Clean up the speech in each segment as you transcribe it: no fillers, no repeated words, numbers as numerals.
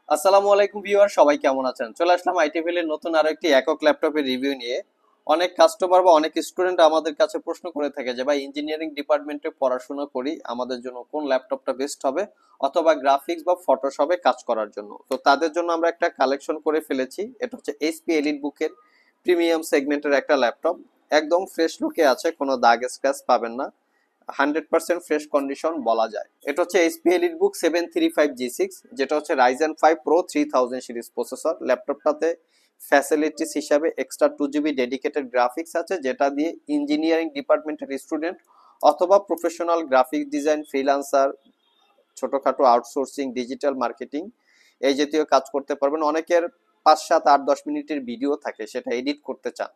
আসসালামু আলাইকুম ভিউয়ার, সবাই কেমন আছেন? চলে আসলাম আইটিভিল এর নতুন আরো একটি একক ল্যাপটপের রিভিউ নিয়ে। অনেক কাস্টমার বা অনেক স্টুডেন্ট আমাদের কাছে প্রশ্ন করে থাকে যে ভাই, ইঞ্জিনিয়ারিং ডিপার্টমেন্টে পড়াশোনা করি, আমাদের জন্য কোন ল্যাপটপটা বেস্ট হবে, অথবা গ্রাফিক্স বা ফটোশপে কাজ করার জন্য। তো তাদের জন্য আমরা একটা কালেকশন করে ফেলেছি। এটা হচ্ছে এইচপি এলিট বুকের প্রিমিয়াম সেগমেন্টের একটা ল্যাপটপ। একদম ফ্রেশ লুকে আছে, কোনো দাগ স্ক্র্যাচ পাবেন না। 100% ফ্রেশ কন্ডিশন বলা যায়। এটা হচ্ছে এইচপি এলিটবুক 735G6, যেটা হচ্ছে রাইজেন 5 প্রো 3000 সিরিজ প্রসেসর। ল্যাপটপটাতে ফ্যাসিলিটিস হিসাবে এক্সট্রা 2GB ডেডিকেটেড গ্রাফিক্স আছে, যেটা দিয়ে ইঞ্জিনিয়ারিং ডিপার্টমেন্টের স্টুডেন্ট অথবা প্রফেশনাল গ্রাফিক ডিজাইন, ফ্রিল্যান্সার, ছোটখাটো আউটসোর্সিং, ডিজিটাল মার্কেটিং এই জাতীয় কাজ করতে পারবেন। অনেকের 5, 7, 8, 10 মিনিটের ভিডিও থাকে, সেটা এডিট করতে চান।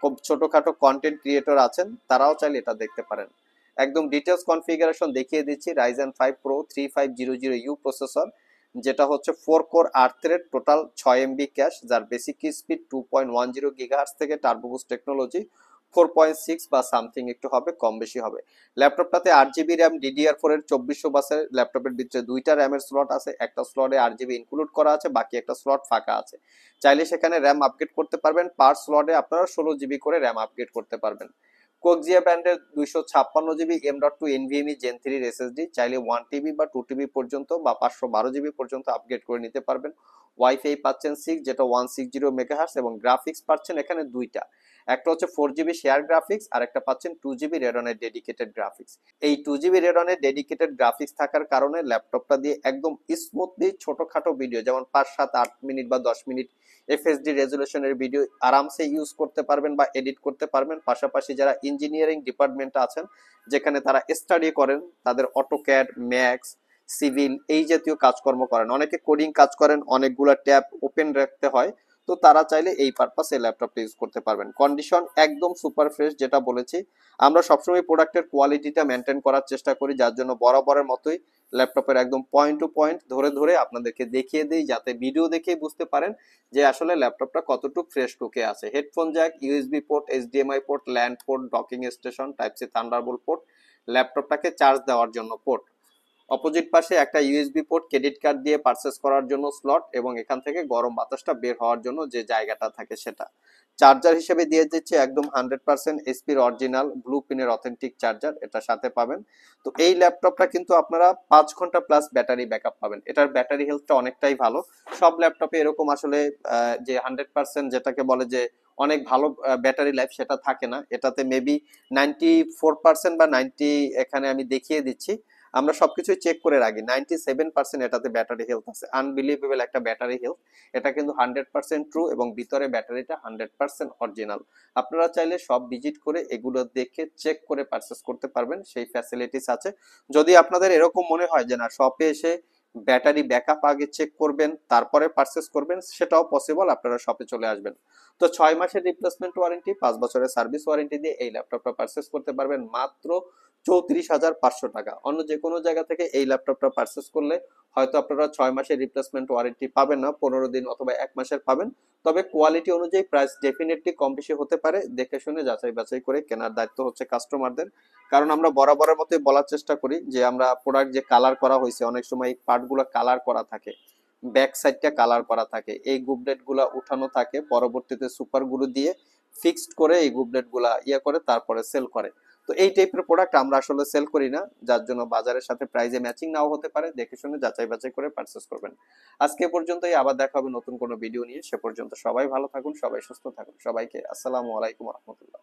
খুব ছোটখাটো কন্টেন্ট ক্রিয়েটর আছেন, তারাও চাইলে এটা দেখতে পারেন। একদম ডিটেলস কনফিগারেশন দেখিয়ে দিচ্ছি। রাইজেন 5 প্রো 3500U প্রসেসর, যেটা হচ্ছে 4 core 8 thread, total 6 MB cash, যার বেসিক স্পিড 2.10 GHz থেকে টার্বো বুস্ট টেকনোলজি 4.6 বা সামথিং একটু হবে, কম বেশি হবে। ল্যাপটপটাতে 8GB র্যাম DDR4 এর 2400 বাসের। ল্যাপটপের ভিতরে দুইটা র্যামের স্লট আছে, একটা স্লটে 8GB ইনক্লুড করা আছে, বাকি একটা স্লট ফাঁকা আছে। চাইলে সেখানে র্যাম আপগ্রেড করতে পারবেন। পার স্লটে আপনারা 16GB করে র্যাম আপগ্রেড করতে পারবেন। কোকজিয়া ব্র্যান্ডের 256GB M.2 NVMe Gen 3 SSD, চাইলে 1TB বা 2TB পর্যন্ত বা 512GB পর্যন্ত আপগ্রেড করে নিতে পারবেন। ওয়াইফাই পাচ্ছেন 6, যেটা 160 MHz, এবং গ্রাফিক্স পাচ্ছেন এখানে দুইটা। একটা হচ্ছে 4GB শেয়ার গ্রাফিক্স, আর একটা পাচ্ছেন 2GB রেডনের ডেডিকেটেড গ্রাফিক্স। এই 2GB রেডনের ডেডিকেটেড গ্রাফিক্স থাকার কারণে ল্যাপটপটা দিয়ে একদম স্মুথলি ছোটখাটো ভিডিও, যেমন 5, 7, 8 মিনিট বা 10 মিনিট এফএসডি রেজুলেশনের ভিডিও আরামসে ইউজ করতে পারবেন বা এডিট করতে পারবেন। পাশাপাশি যারা ইঞ্জিনিয়ারিং ডিপার্টমেন্টে আছেন, যেখানে তারা স্টাডি করেন, তাদের অটোক্যাড, ম্যাক্স, সিভিল এই জাতীয় কাজকর্ম করেন, অনেকে কোডিং কাজ করেন, অনেকগুলো ট্যাব ওপেন রাখতে হয়, তো তারা চাইলে এই পারপাসে ল্যাপটপটা ইউজ করতে পারবেন। কন্ডিশন একদম সুপার ফ্রেশ, যেটা বলেছি। আমরা সবসময় প্রোডাক্টের কোয়ালিটিটা মেনটেন করার চেষ্টা করি, যার জন্য বরাবরের মতোই ল্যাপটপের একদম পয়েন্ট টু পয়েন্ট ধরে ধরে আপনাদেরকে দেখিয়ে দিই, যাতে ভিডিও দেখেই বুঝতে পারেন যে আসলে ল্যাপটপটা কতটুকু ফ্রেশ লুকে আছে। Headphone jack, USB port, HDMI port, LAN port, docking station, type C Thunderbolt port, ল্যাপটপটাকে চার্জ দেওয়ার জন্য পোর্ট। অপোজিট পাশে একটা ইউএসবি পোর্ট, ক্রেডিট কার্ড দিয়ে পারচেস করার জন্য স্লট, এবং এখান থেকে গরম বাতাসটা বের হওয়ার জন্য যে জায়গাটা থাকে সেটা। চার্জার হিসেবে দিয়ে দিচ্ছে একদম 100% এসপির অরিজিনাল ব্লু পিনের অথেন্টিক চার্জার, এটা সাথে পাবেন। তো এই ল্যাপটপটা কিন্তু আপনারা 5 ঘন্টা প্লাস ব্যাটারি ব্যাকআপ পাবেন। এটার ব্যাটারি হেলথটা অনেকটাই ভালো। সব ল্যাপটপে এরকম আসলে যে 100% যেটাকে বলে যে অনেক ভালো ব্যাটারি লাইফ, সেটা থাকে না। এটাতে মেবি 94% বা 90, এখানে আমি দেখিয়ে দিচ্ছি, আমরা সবকিছু চেক করে রাখি, 97% এটাতে ব্যাটারি হেলথ আছে। আনবিলিভেবল একটা ব্যাটারি হেলথ। এটা কিন্তু 100% ট্রু, এবং ভিতরে ব্যাটারিটা 100% অরিজিনাল। আপনারা চাইলে সব ভিজিট করে এগুলো দেখে চেক করে পারচেস করতে পারবেন, সেই ফ্যাসিলিটিস আছে। যদি আপনাদের এরকম মনে হয় যে না, শপে এসে ব্যাটারি ব্যাকআপ আগে চেক করবেন তারপরে পারচেস করবেন, সেটাও পসিবল, আপনারা শপে চলে আসবেন। তো 6 মাসের রিপ্লেসমেন্ট ওয়ারেন্টি, 5 বছরের সার্ভিস ওয়ারেন্টি দিয়ে এই ল্যাপটপটা পারচেস করতে পারবেন মাত্র 34,500 টাকা। অন্য যে কোনো জায়গা থেকে এই ল্যাপটপটা পারচেস করলে হয়তো আপনারা 6 মাসের রিপ্লেসমেন্ট ওয়ারেন্টি পাবেন না, 15 দিন অথবা 1 মাসের পাবেন। তবে কোয়ালিটি অনুযায়ী প্রাইস ডেফিনেটলি কম বেশি হতে পারে, দেখে শুনে যাচাই বাছাই করে কেনার দায়িত্ব হচ্ছে কাস্টমারদের। কারণ আমরা বরাবরের মতোই বলার চেষ্টা করি যে আমরা প্রোডাক্ট যে কালার করা হয়েছে, অনেক সময় এই পার্টগুলো কালার করা থাকে, ব্যাক সাইডটা কালার করা থাকে, এই গুবলেট গুলা উঠানো থাকে, পরবর্তীতে সুপার গুলো দিয়ে ফিক্সড করে এই গুবলেট গুলা করে তারপরে সেল করে। তো এই টাইপের প্রোডাক্ট আমরা আসলে সেল করি না, যার জন্য বাজারের সাথে প্রাইসে ম্যাচিং নাও হতে পারে, দেখে শুনে যাচাই বাছাই করে পারচেস করবেন। আজকে পর্যন্তই, আবার দেখা হবে নতুন কোনো ভিডিও নিয়ে। সে পর্যন্ত সবাই ভালো থাকুন, সবাই সুস্থ থাকুন। সবাইকে আসসালামু আলাইকুম রহমতুল্লাহ।